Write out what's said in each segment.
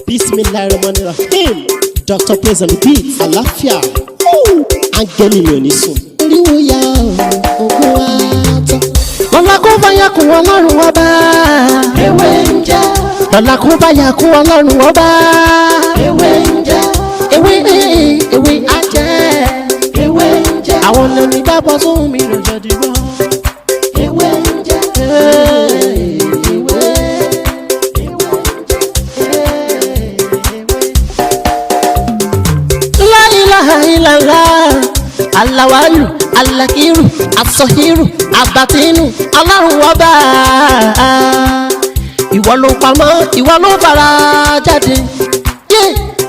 Bismillahirrahmanirrahim. Dr. Praise on the beat. Àlàáfíà. Áńgẹ́lì mi ò ní sùn. Oríwo ya ogun wa tán. Lọ́la kó bá yà kún Ọlọ́run ọba. Ewé ń jẹ́. Lọ́la kó bá yà kún Ọlọ́run ọba. Ewé ń jẹ́. Ewé á jẹ́. Ewé ń jẹ́. Àwọn lẹ́nu dábọ̀ sóhun mi lọ́jọ́ dìbò. Ewé ń jẹ́. Alawalu, alakiru, asọhiru, abatinu, Ọlọ́run ọba. Ìwọ ló pamọ́, ìwọ ló fara jáde.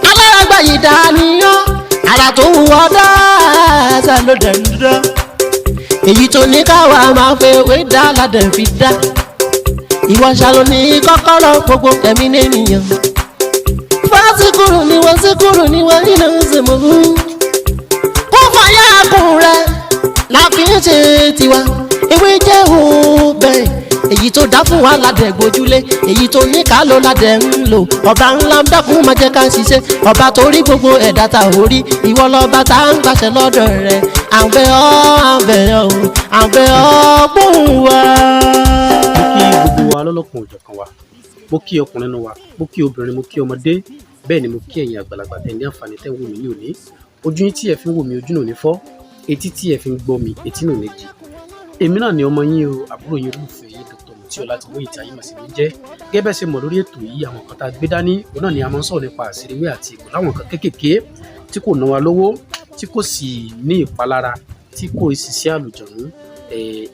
Alárágbá yìí dániyàn, ara tó wù ọ́ dáadáa ló dẹ̀ ń dán. Èyí tó ní káwa máa fẹ́ wé dá ládẹ̀ fi dá. Ìwọ ṣàlò ní kọ́kọ́rọ́ gbogbo ẹ̀mí nìyẹn. Fásikúrò ni wọ́n síkúrò ni wọ́n nínú ìsìnkú. Fàyàkùn rẹ̀ la fi ń ṣe tiwa. Ewé jẹ́ òbẹ̀ èyí tó dá fún wa ládẹ̀ gbójúlé, èyí tó ní ká ló ládẹ̀ ń lò. Ọba ńlá ń dákun máa jẹ́ ká ṣiṣẹ́, ọba tó rí gbogbo ẹ̀dá ta ò rí. Ìwọ lọ́ba tá ń gbàṣẹ lọ́dọ̀ rẹ̀. À ń bẹ̀ ọ́, à ń bẹ̀ ọ́, à ń bẹ̀ ọ́ gbóhùn wa. Mo kí gbogbo wa lọ́lọ́kan òjọ̀kan wa, mo kí ọkùnrin nínú wa, mo kí obìnrin, mo kí ọmọdé, bẹ́ẹ̀ ni mo kí ẹ̀yin àgbàlagbà tẹ̀ ní àǹfààní tẹ̀ ń wò mí ní òní. Ojú yín tí ẹ fi ń wò mí ojú náà ní fọ́, etí tí ẹ fi ń gbọ́ mi etí náà ní di. Èmi náà ni ọmọ yín o, àbúrò yín olùfẹ́ yín Dr. Mutiola láti Muyideen tí ayé mà sí ní jẹ́. Gẹ́gẹ́ bẹ́ẹ̀ ṣe mọ̀ lórí ètò yìí, àwọn kan tá a gbé dání òun náà ni a máa ń sọ̀rọ̀ nípa àṣírí ewé àti egbò, láwọn kan kéékèèké tí kò ná wa lówó, tí kò sì ní ìpalára, tí kò sì sí àlùjọ̀nú.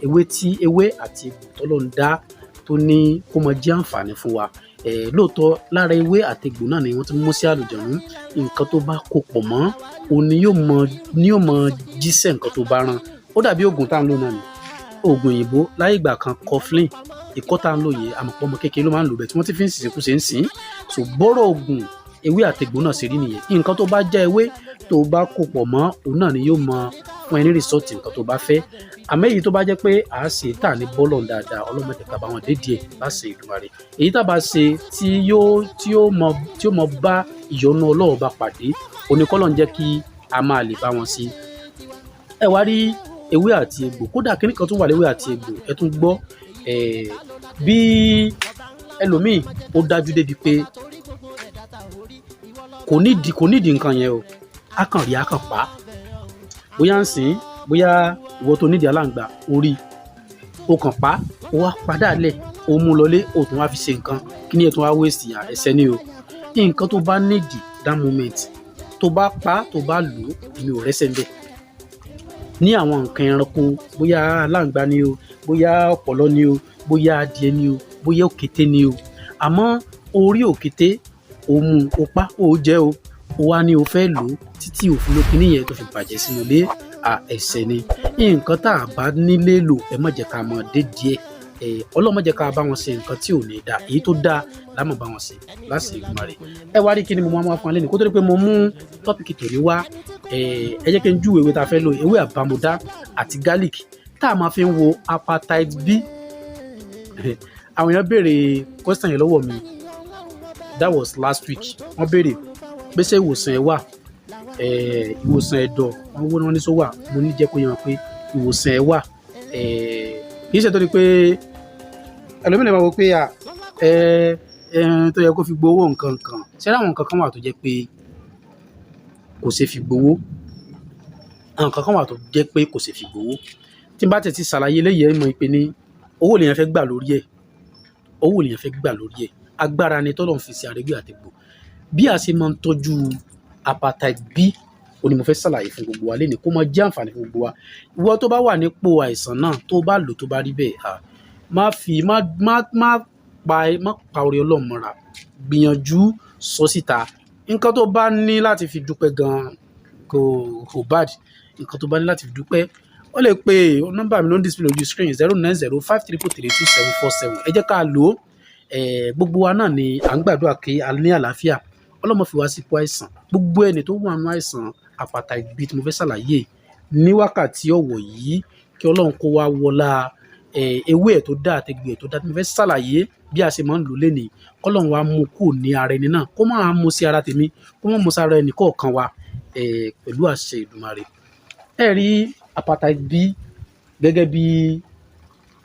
Ewé àti egbò t'Ọlọ́run dá tó ní kó máa jẹ́ àǹfààní fún wa. Lóòótọ́ lára ewé àti egbò náà ni wọ́n ti mú sí àlùjọ̀nú. Nǹkan tó bá kó pọ̀ mọ́ òun ni yóò mọ jíṣẹ́ nǹkan tó bá rán. Ó dàbí oògùn tá à ń lò náà ni. Oògùn òyìnbó láyé ìgbà kan coughlin, ìkọ́ tá à ń lò yìí àmọ̀pọ̀ ọmọ kékeré ló máa ń lò bẹ́ẹ̀ tí wọ́n ti fi ń sìnkú ṣe ń sìn. So bọ́rọ̀ oògùn ewé àti egbò náà ṣe rí nìyẹn. Nǹkan tó bá jẹ́ ewé tó bá kó pọ̀ mọ́ òun náà ni yóò mọ fún ẹ ní rìsọ́ọ̀tì nǹkan tó bá fẹ́. Àmọ́ èyí tó bá jẹ́ pé à á ṣe tà ní bọ́ọ̀lọ̀ dáadáa, ọlọ́mọdé ká bá wọn dé díẹ̀ bá ṣe Èdùmàrè. Èyí tá bá ṣe tí yóò mọ bá ìyọ́nú Ọlọ́run bá pàdé, oníkọ́lọ́ ń jẹ́ kí a máa lè bá wọn sí. Ẹ wá rí ewé àti egbò, kódà kíní kan tún wà léwé àti egbò, ẹ tún gbọ́ bí ẹlòmíì ó dájú débi pé kò nídìí nǹkan yẹn o, á kàn rí á kàn pa á. Bóyá ń sìn, bóyá ìwọ tó nídìí aláǹgbá orí o kàn pa á, o wá padà lẹ̀ o mú lọlé, o tún wá fi ṣe nǹkan kí ni ẹ tún wá wéèsì ẹsẹ̀ ni o. Nǹkan tó bá nídìí that moment tó bá pa á tó bá lò ó, èmi ò rẹ́sẹ̀ ńbẹ̀. Ní àwọn nǹkan ẹranko, bóyá aláǹgbá ni o, bóyá ọ̀pọ̀lọ́ ni o, bóyá adìẹ ni o, bóyá òkété ni o. Àmọ́ orí òkété o mú o pa o jẹ́ o wá ní o fẹ́ lò ó títí òfin ló kíní yẹn tó fi bàjẹ́ sínú ilé, ẹ̀ṣẹ̀ ni. Nǹkan tá a bá nílé lò ẹ má jẹ́ ká mọ dé díẹ̀. Ọlọ́run má jẹ́ ká bá wọn ṣe nǹkan tí ò ní dáa, èyí tó dáa la máa bá wọn ṣe láti Èdùmàrè. Ẹ wá rí kí ni mo máa fún alẹ́ ní kó tó di pé mo mú tọ́pìkì tòní wá. Ẹ jẹ́ kí n júwe ewé tá a fẹ́ lò, ewé Abamoda àti garlic tá a máa fi ń wo hepatitis B. Àwọn èèyàn béèrè question yẹn lọ́wọ́ mi, that was last week. Wọ́n béèrè pé ṣé ìwòsàn ẹ̀ wà, ìwòsàn ẹ̀dọ̀ wọ́n ní sọ wà. Mo ní jẹ́ kó yé wọn pé ìwòsàn ẹ̀ wà. Kì í ṣe torí pé ẹlòmíràn máa wọ pé tó yẹ kó fi gbowó nǹkan kan. Ṣé àwọn nǹkan kan wà tó jẹ́ pé kò ṣe fi gbowó? Àwọn nǹkan kan wà tó jẹ́ pé kò ṣe fi gbowó. Tí n bá tẹ̀ ti ṣàlàyé eléyìí ẹ mọ̀ pé ní owó lèèyàn fẹ́ gbà lórí ẹ̀. Owó lèèyàn fẹ́ gbà lórí ẹ̀. Agbára ni t'Ọlọ́run fi ṣe ewé àti egbò. Bí a ṣe máa ń tọ́jú hepatitis B ó ní mo fẹ́ ṣàlàyé fún gbogbo wa lénìí kó máa jẹ́ àǹfààní fún gbogbo wa. Ìwọ tó bá wà nípò àìsàn náà tó bá lò tó bá rí bẹ́ẹ̀, má pa orí Ọlọ́run mọ́ra, gbìyànjú sọ síta. Nǹkan tó bá ní láti fi dúpẹ́ gan-an kò bad. Nǹkan tó bá ní láti fi dúpẹ́ ó lè pe nọ́mbà mi ló ń display ojú screen 09053432747. Ẹ jẹ́ ká lò ó. Gbogbo wa náà ni à ń gbàdúrà kí a ní àlàáfíà. Ọlọ́run fi wá sípò àìsàn. Gbogbo ẹni tó wà nínú àìsàn hepatitis B tí mo fẹ́ ṣàlàyé ní wákàtí ọ̀wọ̀ yìí, kí Ọlọ́run kó wá wọlá ewé ẹ̀ tó dá àtẹ̀gbẹ́ ẹ̀ tó dá tí mo fẹ́ ṣàlàyé bí a ṣe máa ń lò lénìí kọ́lọ́run wa mú kúrò ní ara ẹni náà kó máa mú sí ara tèmi kó máa mú sí ara ẹnì kọ̀ọ̀kan wa pẹ̀lú àṣẹ Èdùmàrè. Ẹ rí hepatitis B gẹ́gẹ́ bí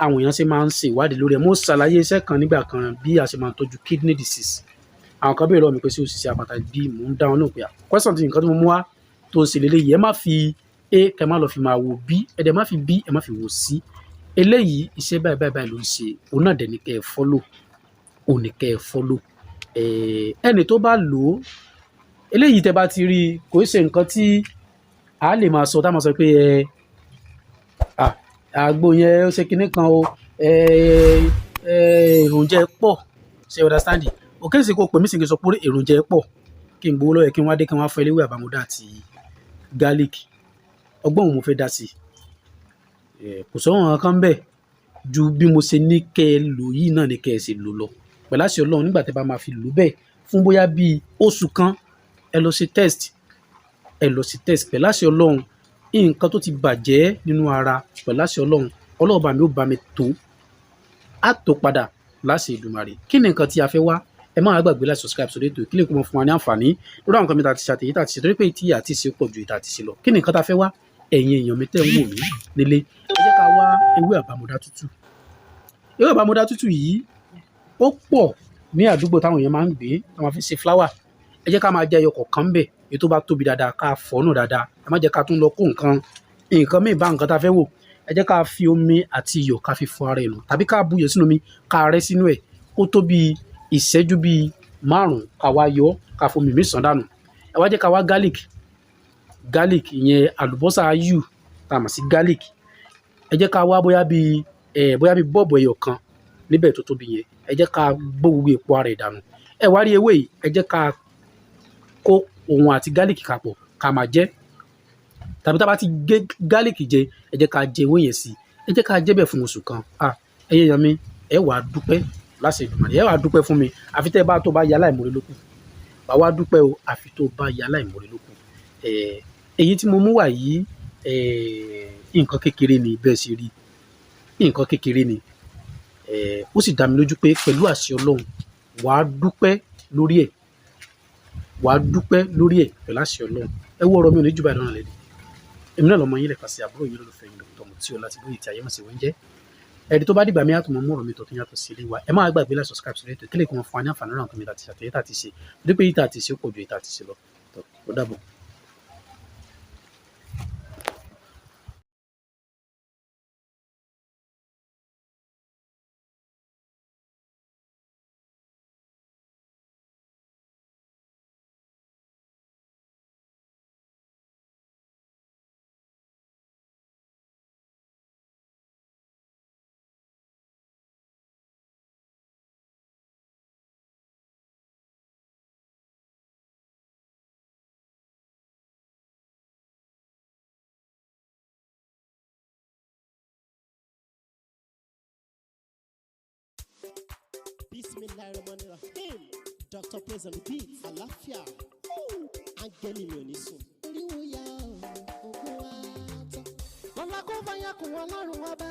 àwọn èèyàn ṣe máa ń ṣe ìwádìí lórí ẹ̀. Mo ṣàlàyé iṣẹ́ kan nígbà kan bí a ṣe máa ń tọ́jú kidney disease. Àwọn kan béèrè lọ́wọ́ mi pé ṣé o ṣiṣẹ́ hepatitis B, mò ń dá wọn lóhùn pé question tí nǹkan tí mo mú wá tó ń ṣe lélẹ́yìí ẹ má fi A kẹ́ má lọ fi máa wo B, ẹ dẹ̀ má fi B ẹ má fi wo C. Eléyìí iṣẹ́ báyìí ló ń ṣe, òun náà dẹ̀ ní kẹ́ ẹ follow, òun ní kẹ́ ẹ follow. Ẹni tó bá lò ó, eléyìí tẹ́ bá ti rí kò ṣe nǹkan tí a lè máa sọ táwọn sọ pé àgbo yẹn ó ṣe kinní kan o, èròjà pọ̀, ṣe understand? Òkè sì kò pè mí sì kí n sọ pé èròjà pọ̀ kí n gbowó lọ́yẹ̀ kí n wá dé kí n wá fẹ́ léwé Abamoda àti garlic. Ọgbọ́n òun mo fẹ́ dá sí kò sọ́wọ́n kan bẹ́ẹ̀ ju bí mo ṣe ní kẹ́ ẹ lò yìí náà ni kẹ́ ẹ sì lò lọ. Pẹ̀lú àṣẹ Ọlọ́run nígbà tí ẹ bá máa fi lò bẹ́ẹ̀ fún bóyá bíi oṣù kan ẹ lọ ṣe test pẹ̀lú àṣẹ Ọlọ́run nǹkan tó ti bàjẹ́ nínú ara pẹ̀lú àṣẹ Ọlọ́run bá mi ó bá mi tó á tó padà láṣẹ Èdùmàrè. Kí ni nǹkan tí a fẹ́ wá? Ẹ má gbàgbé láti subscribe sórí ètò ìkílẹ̀ kó mọ fún wa ní àǹfààní lórí àwọn nǹkan mi tá ti ṣàtẹ̀yí tá ti ṣe torí pé tí àti ṣe pọ̀ ju ìta ti ṣe lọ. Kí ni nǹkan tá a fẹ́ wá? Ẹ̀yin èèyàn mi tẹ́ ń wò mí nílé, ẹ jẹ́ ká wá ewé Abamoda tútù. Ewé Abamoda tútù yìí ó pọ̀ ní àdúgbò táwọn èèyàn máa ń gbé táwọn máa fi ṣe fúláwà. Ẹ jẹ́ ká máa jẹ ẹyọ kọ̀ọ̀kan bẹ̀ èyí tó bá tóbi dáadáa ká fọ́nù dáadáa. Ẹ má jẹ́ ká tún lọ kó nǹkan míì bá nǹkan tá a fẹ́ wò. Ẹ jẹ́ ká fi omi àti iyọ̀ ká fi fọ ara ẹ̀ nù tàbí ká buyọ̀ sínú omi ká rẹ́ sínú ẹ̀ kó tó bí ìṣẹ́jú bíi 5 ká wá yọ ká fomi mi sàn dànù. Ẹ wá jẹ́ ká wá garlic ìyẹn àlùbọ́sà ayù tá a mọ̀ sí garlic. Ẹ jẹ́ ká wá bóyá bíi bọ́ọ̀bù ẹyọ kan níbẹ̀ tó tóbi yẹn. Ẹ jẹ́ ká gbó gbogbo èpo ara ẹ̀ dànù. Ẹ wá rí ewé yìí ẹ jẹ́ ká kó òun àti garlic papọ̀ ká máa jẹ tàbí tá a bá ti gé garlic jẹ ẹ jẹ́ ká jẹ ewé yẹn sí ẹ jẹ́ ká jẹ bẹ́ẹ̀ fún oṣù kan. Ẹyẹ yan mi ẹ wà á dúpẹ́ láṣẹ Èdùmàrè, ẹ wà á dúpẹ́ fún mi àfi tẹ́ bá tó bá ya láìmọ̀re lókù. Wà wá dúpẹ́ o àfi tó bá ya láìmọ̀re lókù. Èyí tí mo mú wá yìí nǹkan kékeré ni bẹ́ẹ̀ ṣe rí, nǹkan kékeré ni ó sì dá mi lójú pé pẹ̀lú àṣẹ Ọlọ́run wà á dúpẹ́ lórí ẹ̀, pẹ̀lú àṣẹ Ọlọ́run. Ẹ wo ọ̀rọ̀ mi ò ní jù báyìí lọ́nà lẹ́dí. Èmi náà lọ́mọ yín lẹ́ka sí àbúrò yín lólùfẹ́ yín lọ́tọ̀ mọ̀ tí o láti lóye tí ayé mọ̀ sí wọ́n jẹ́. Ẹ̀rí tó bá dìgbà mi àtúmọ̀ mú ọ̀rọ̀ mi tọ̀tún yàtọ̀ sí ilé wa. Ẹ má gbàgbé láti subscribe sórí ètò ìkílẹ̀ kí wọ́n fún wa ní àǹfààní náà tó mi láti ṣàtẹ̀yẹ́ tà ti ṣe dípé yìí tà ti ṣe ó pọ̀ ju ìta ti ṣe lọ. Ó dàbọ̀. Bismillahirrahmanirrahim. Dr. Praise and Repeat. Àlàáfíà. Áńgẹ́lì mi ò ní sùn. Oríwo ya ogun wa tán. Ọlá kó bá yà kó Ọlọ́run wá bá.